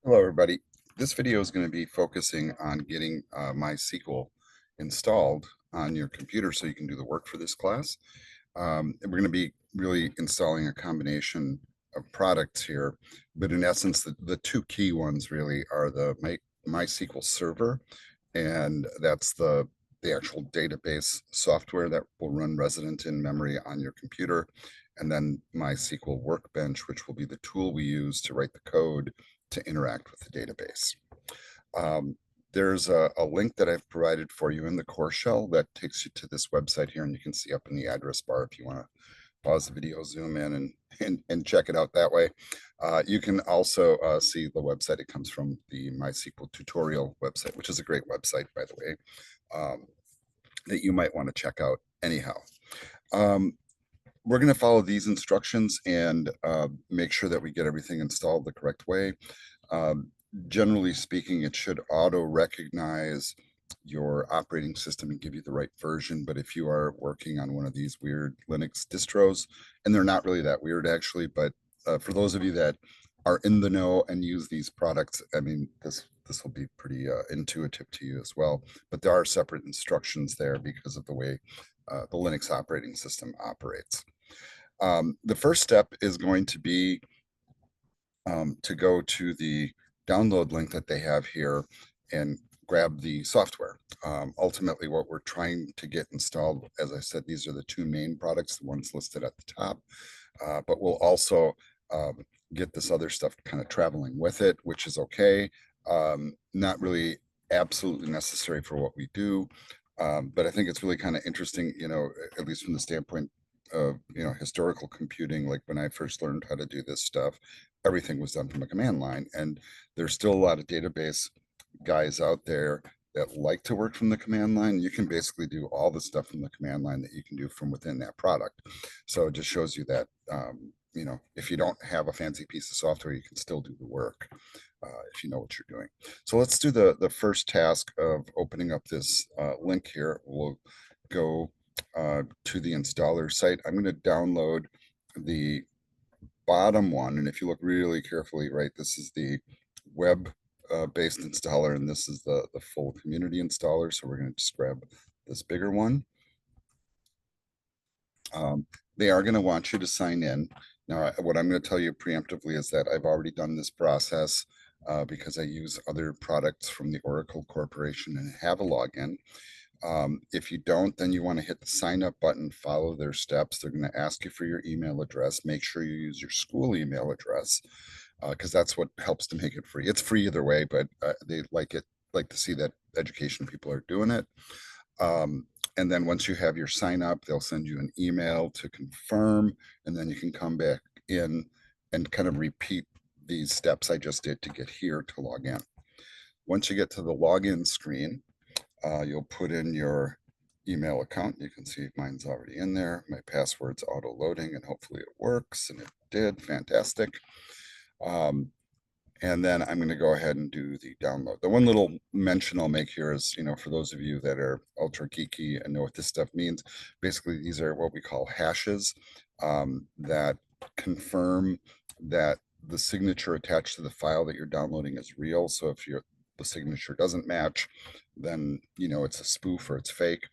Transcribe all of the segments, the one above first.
Hello, everybody. This video is going to be focusing on getting MySQL installed on your computer so you can do the work for this class. And we're going to be really installing a combination of products here, but in essence, the two key ones really are the MySQL server, and that's the actual database software that will run resident in memory on your computer, and then MySQL Workbench, which will be the tool we use to write the code to interact with the database. Um, there's a link that I've provided for you in the core shell that takes you to this website here, and you can see up in the address bar if you want to pause the video, zoom in, and check it out that way. You can also see the website. It comes from the MySQL tutorial website, which is a great website, by the way, that you might want to check out anyhow. We're going to follow these instructions and make sure that we get everything installed the correct way. Generally speaking, it should auto recognize your operating system and give you the right version. But if you are working on one of these weird Linux distros, and they're not really that weird actually, but for those of you that are in the know and use these products, I mean, this will be pretty intuitive to you as well. But there are separate instructions there because of the way the Linux operating system operates. The first step is going to be to go to the download link that they have here and grab the software. Ultimately, what we're trying to get installed, as I said, these are the two main products, the ones listed at the top, but we'll also get this other stuff kind of traveling with it, which is okay. Not really absolutely necessary for what we do, but I think it's really kind of interesting, at least from the standpoint of, historical computing. Like when I first learned how to do this stuff, everything was done from a command line, and there's still a lot of database guys out there that like to work from the command line. You can basically do all the stuff from the command line that you can do from within that product. So it just shows you that, if you don't have a fancy piece of software, you can still do the work if you know what you're doing. So let's do the first task of opening up this link here. We'll go to the installer site. I'm going to download the bottom one, and if you look really carefully, right, this is the web based installer, and this is the full community installer. So we're going to just grab this bigger one. They are going to want you to sign in. Now, what I'm going to tell you preemptively is that I've already done this process because I use other products from the Oracle Corporation and have a login. If you don't, then you want to hit the sign up button, follow their steps. They're going to ask you for your email address. Make sure you use your school email address because that's what helps to make it free. It's free either way, but they like to see that education people are doing it. And then once you have your sign up, they'll send you an email to confirm, and then you can come back in and kind of repeat these steps I just did to get here to log in. Once you get to the login screen, you'll put in your email account. You can see mine's already in there. My password's auto loading, and hopefully it works, and it did. Fantastic. And then I'm going to go ahead and do the download. The one little mention I'll make here is, for those of you that are ultra geeky and know what this stuff means, basically these are what we call hashes that confirm that the signature attached to the file that you're downloading is real. So if the signature doesn't match, then it's a spoof or it's fake.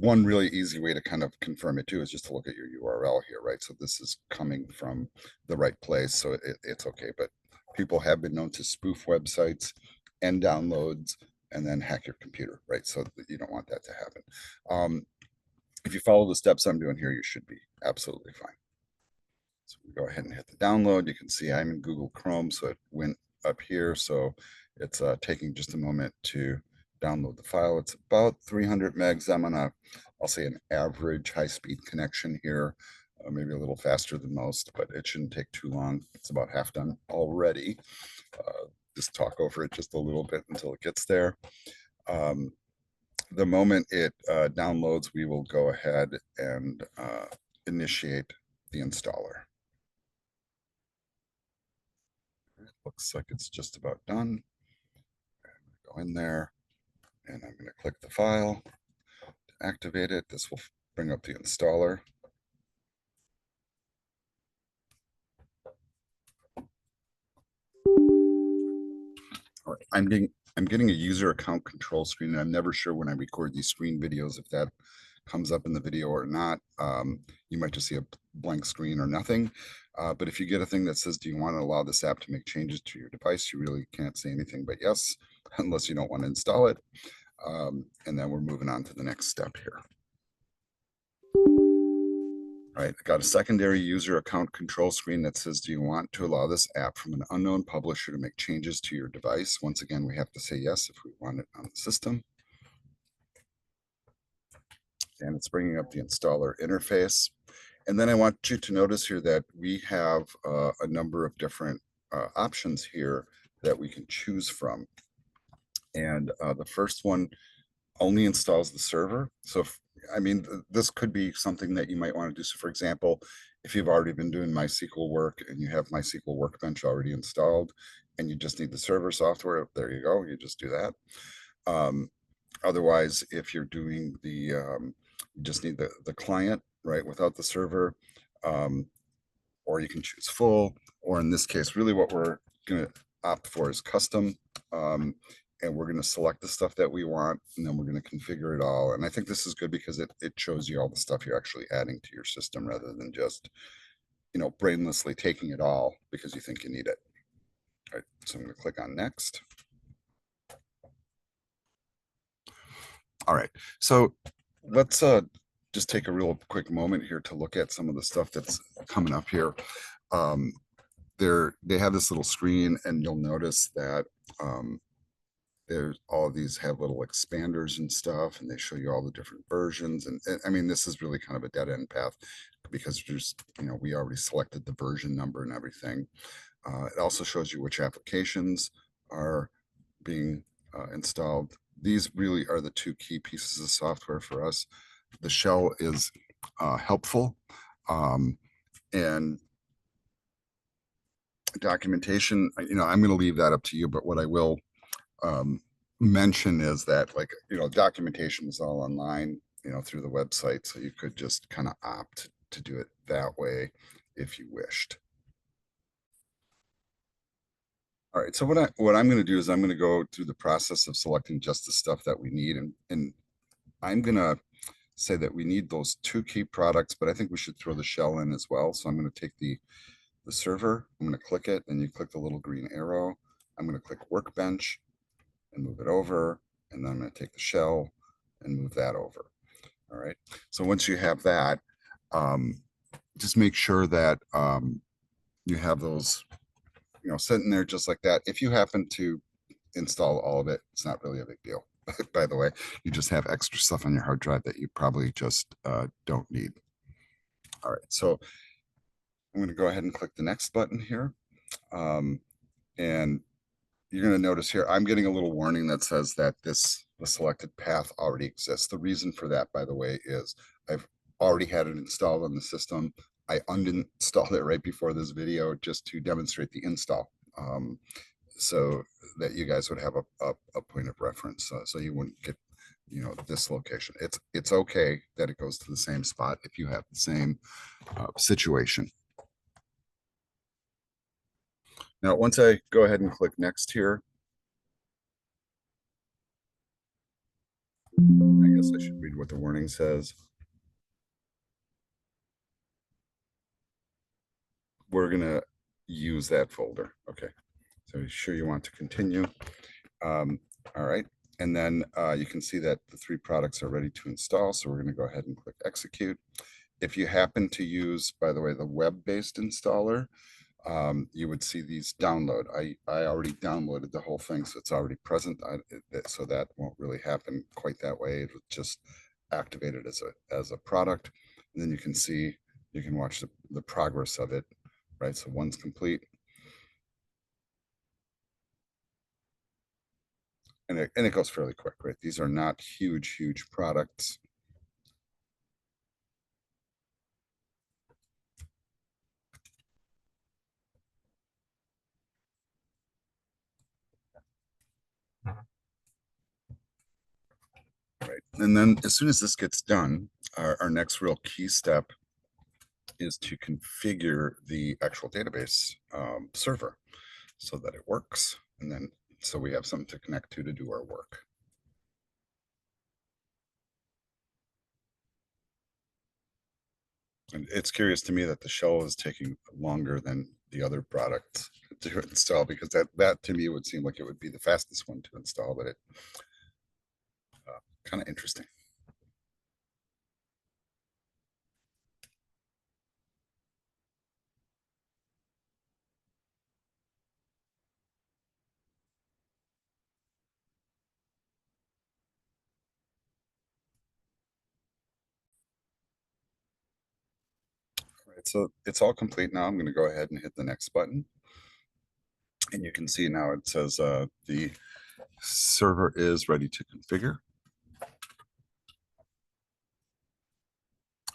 One really easy way to kind of confirm it too is just to look at your URL here, right? So this is coming from the right place, so it's okay. But people have been known to spoof websites and downloads and then hack your computer, right? So you don't want that to happen. If you follow the steps I'm doing here, you should be absolutely fine. So we go ahead and hit the download. You can see I'm in Google Chrome, so it went up here. So it's taking just a moment to download the file. It's about 300 megs. I'm on I'll say an average high-speed connection here, maybe a little faster than most, but it shouldn't take too long. It's about half done already. Just talk over it just a little bit until it gets there. The moment it downloads, we will go ahead and initiate the installer. It looks like it's just about done. Go in there, and I'm going to click the file to activate it. This will bring up the installer. I'm getting a user account control screen, and I'm never sure when I record these screen videos if that comes up in the video or not. You might just see a blank screen or nothing. But if you get a thing that says, do you want to allow this app to make changes to your device? You really can't say anything but yes, unless you don't want to install it. And then we're moving on to the next step here. All right, I got a secondary user account control screen that says, do you want to allow this app from an unknown publisher to make changes to your device? Once again, we have to say yes if we want it on the system. And it's bringing up the installer interface. And then I want you to notice here that we have a number of different options here that we can choose from. And the first one only installs the server. So, I mean, this could be something that you might want to do. So, for example, if you've already been doing MySQL work and you have MySQL Workbench already installed and you just need the server software, there you go. You just do that. Otherwise, if you're doing the, you just need the client, right, without the server, or you can choose full, or in this case, really what we're going to opt for is custom. And we're going to select the stuff that we want, and then we're going to configure it all. And I think this is good because it shows you all the stuff you're actually adding to your system rather than just, you know, brainlessly taking it all because you think you need it. All right, so I'm going to click on next. All right, so let's just take a real quick moment here to look at some of the stuff that's coming up here. They have this little screen, and you'll notice that there's all of these have little expanders and stuff, and they show you all the different versions. And I mean, this is really kind of a dead end path because there's, you know, we already selected the version number and everything. It also shows you which applications are being installed. These really are the two key pieces of software for us. The shell is helpful, and documentation, you know, I'm going to leave that up to you, but what I will mention is that, like, you know, documentation is all online, you know, through the website, so you could just kind of opt to do it that way if you wished. All right, so what I'm going to do is I'm going to go through the process of selecting just the stuff that we need, and I'm going to say that we need those two key products, but I think we should throw the shell in as well. So I'm going to take the server, I'm going to click it, and you click the little green arrow. I'm going to click Workbench and move it over, and then I'm going to take the shell and move that over. All right, so once you have that, just make sure that you have those, you know, sitting there just like that. If you happen to install all of it, it's not really a big deal. By the way, you just have extra stuff on your hard drive that you probably just don't need. All right, so I'm going to go ahead and click the next button here. And you're going to notice here, I'm getting a little warning that says that the selected path already exists. The reason for that, by the way, is I've already had it installed on the system. I uninstalled it right before this video just to demonstrate the install, so that you guys would have a point of reference, so you wouldn't get, you know, this location. It's okay that it goes to the same spot if you have the same situation. Now, once I go ahead and click next here, I guess I should read what the warning says. We're going to use that folder. Okay. So you sure you want to continue? All right. And then you can see that the three products are ready to install. So we're going to go ahead and click execute. If you happen to use, by the way, the web-based installer, you would see these download. I already downloaded the whole thing, so it's already present. So that won't really happen quite that way. It'll just activate it as a product, and then you can see, you can watch the progress of it, right? So one's complete, and it goes fairly quick, right? These are not huge products. Right. And then as soon as this gets done, our next real key step is to configure the actual database server so that it works. And then so we have something to connect to do our work. And it's curious to me that the shell is taking longer than the other products to install, because that to me would seem like it would be the fastest one to install, but it kind of interesting. All right, so it's all complete now. I'm going to go ahead and hit the next button, and you can see now it says the server is ready to configure.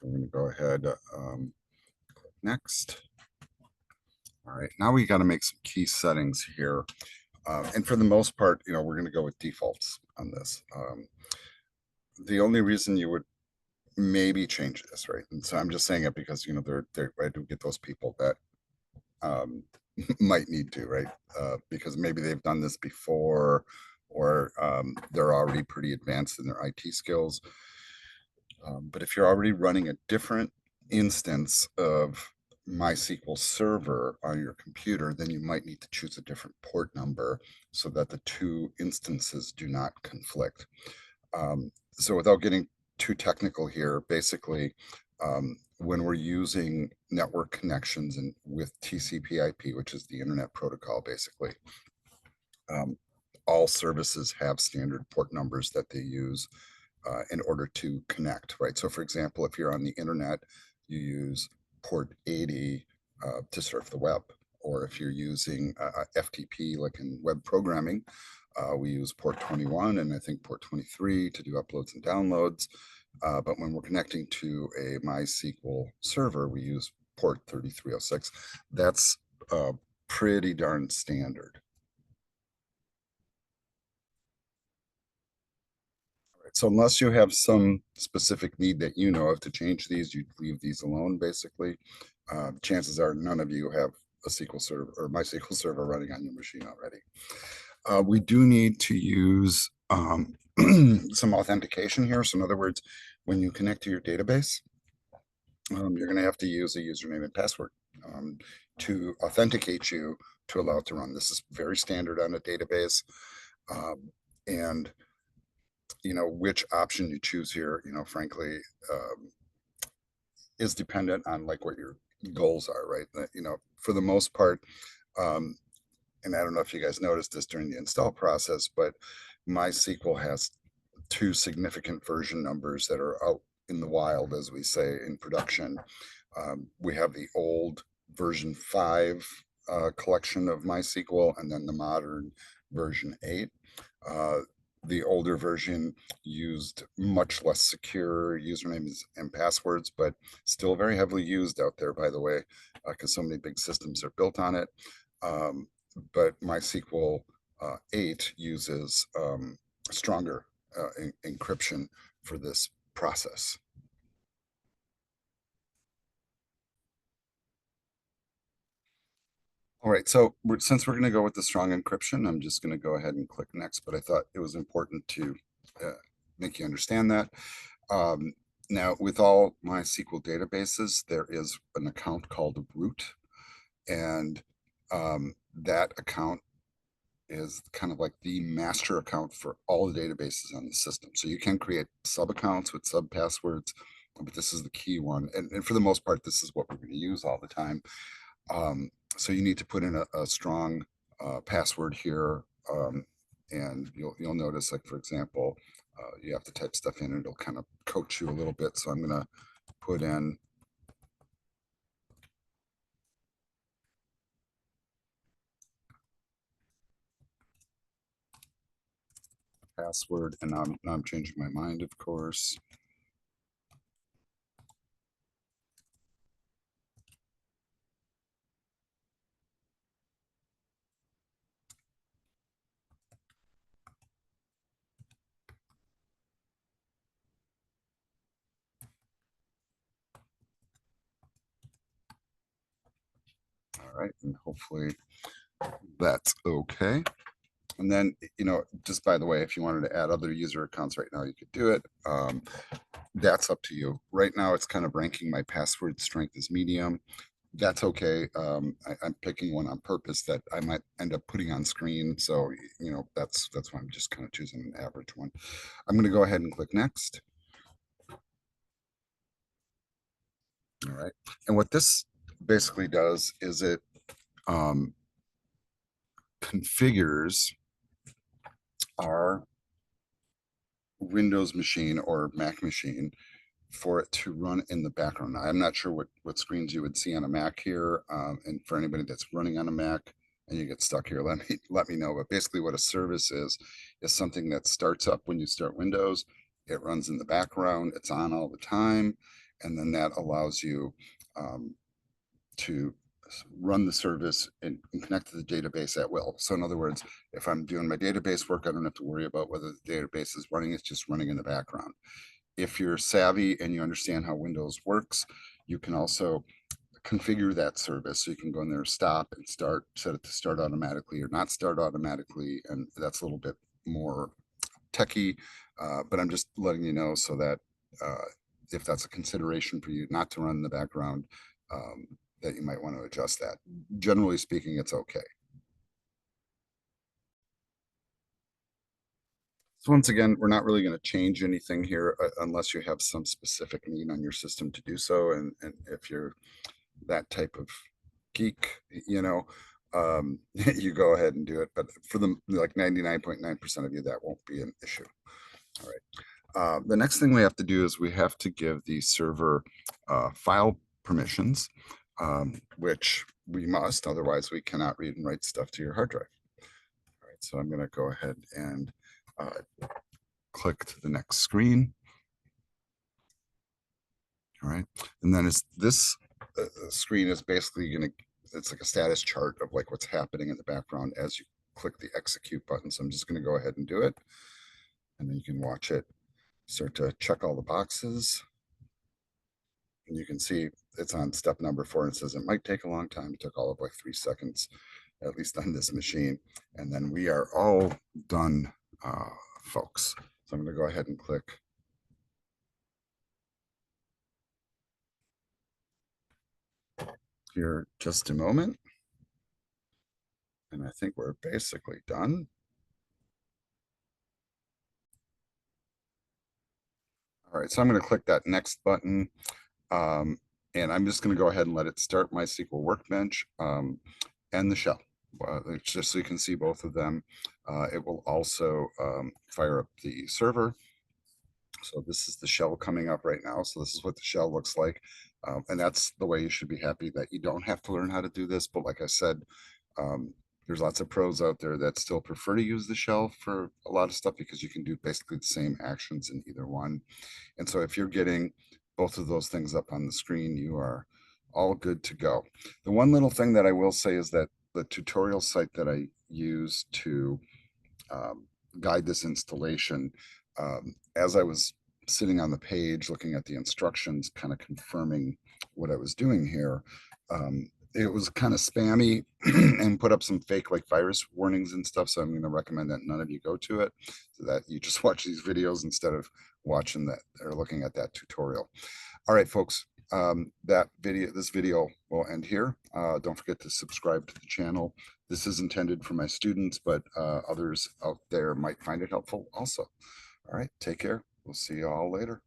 So I'm going to go ahead, click next. All right, now we got to make some key settings here. And for the most part, we're going to go with defaults on this. The only reason you would maybe change this, right? And so I'm just saying it because, I do get those people that might need to, right? Because maybe they've done this before, or they're already pretty advanced in their IT skills. But if you're already running a different instance of MySQL Server on your computer, then you might need to choose a different port number so that the two instances do not conflict. So without getting too technical here, basically, when we're using network connections and with TCP/IP, which is the Internet Protocol, basically, all services have standard port numbers that they use in order to connect, right? So for example, if you're on the internet, you use port 80 to surf the web. Or if you're using FTP, like in web programming, we use port 21 and I think port 23 to do uploads and downloads. But when we're connecting to a MySQL server, we use port 3306. That's pretty darn standard. So unless you have some specific need that you know of to change these, you leave these alone, basically. Chances are none of you have a SQL server or MySQL server running on your machine already. We do need to use some authentication here. So in other words, when you connect to your database, you're going to have to use a username and password to authenticate you to allow it to run. This is very standard on a database. And which option you choose here, frankly, is dependent on like what your goals are, right? For the most part, and I don't know if you guys noticed this during the install process, but MySQL has two significant version numbers that are out in the wild, as we say, in production. We have the old version 5 collection of MySQL, and then the modern version 8. The older version used much less secure usernames and passwords, but still very heavily used out there, by the way, because so many big systems are built on it. But MySQL 8 uses stronger encryption for this process. All right, so since we're going to go with the strong encryption, I'm just going to go ahead and click next, but I thought it was important to make you understand that. Now, with all MySQL databases, there is an account called root, and that account is kind of like the master account for all the databases on the system. So you can create sub accounts with sub passwords, but this is the key one. And for the most part, this is what we're going to use all the time. So you need to put in a strong password here. And you'll notice, like, for example, you have to type stuff in and it'll kind of coach you a little bit. So I'm going to put in password, and now I'm changing my mind, of course. All right, and hopefully that's okay. And then, just by the way, if you wanted to add other user accounts right now, you could do it. That's up to you. Right now, it's kind of ranking my password strength as medium. That's okay. I'm picking one on purpose that I might end up putting on screen. So, that's why I'm just kind of choosing an average one. I'm going to go ahead and click next. All right. And what this basically does is it um, configures our Windows machine or Mac machine for it to run in the background. Now, I'm not sure what screens you would see on a Mac here, and for anybody that's running on a Mac and you get stuck here, let me know. But basically, what a service is something that starts up when you start Windows. It runs in the background. It's on all the time, and then that allows you um, to run the service and connect to the database at will. So in other words, if I'm doing my database work, I don't have to worry about whether the database is running. It's just running in the background. If you're savvy and you understand how Windows works, you can also configure that service. So you can go in there, stop and start, set it to start automatically or not start automatically. And that's a little bit more techie, but I'm just letting you know so that if that's a consideration for you not to run in the background, um, that you might want to adjust that. Generally speaking, it's okay. So once again, we're not really going to change anything here unless you have some specific need on your system to do so. And if you're that type of geek, you go ahead and do it. But for the like 99.9% of you, that won't be an issue. All right. The next thing we have to do is we have to give the server file permissions, which we must, otherwise we cannot read and write stuff to your hard drive. All right, so I'm going to go ahead and click to the next screen. All right, and then this screen is basically going to, it's like a status chart of like what's happening in the background as you click the execute button. So I'm just going to go ahead and do it, and then you can watch it start to check all the boxes. And you can see it's on step number 4 and it says it might take a long time. It took all of like 3 seconds, at least on this machine. And then we are all done, folks. So I'm going to go ahead and click here just a moment. And I think we're basically done. All right, so I'm going to click that next button. And I'm just going to go ahead and let it start MySQL Workbench and the shell. Just so you can see both of them. It will also fire up the server. So this is the shell coming up right now. So this is what the shell looks like. And that's the way you should be happy that you don't have to learn how to do this. But like I said, there's lots of pros out there that still prefer to use the shell for a lot of stuff because you can do basically the same actions in either one. And so if you're getting both of those things up on the screen, you are all good to go. The one little thing that I will say is that the tutorial site that I use to guide this installation, as I was sitting on the page looking at the instructions, kind of confirming what I was doing here, it was kind of spammy and put up some fake like virus warnings and stuff. So I'm going to recommend that none of you go to it, so that you just watch these videos instead of watching that or looking at that tutorial. All right, folks, this video will end here. Don't forget to subscribe to the channel. This is intended for my students, but others out there might find it helpful also. All right, take care. We'll see you all later.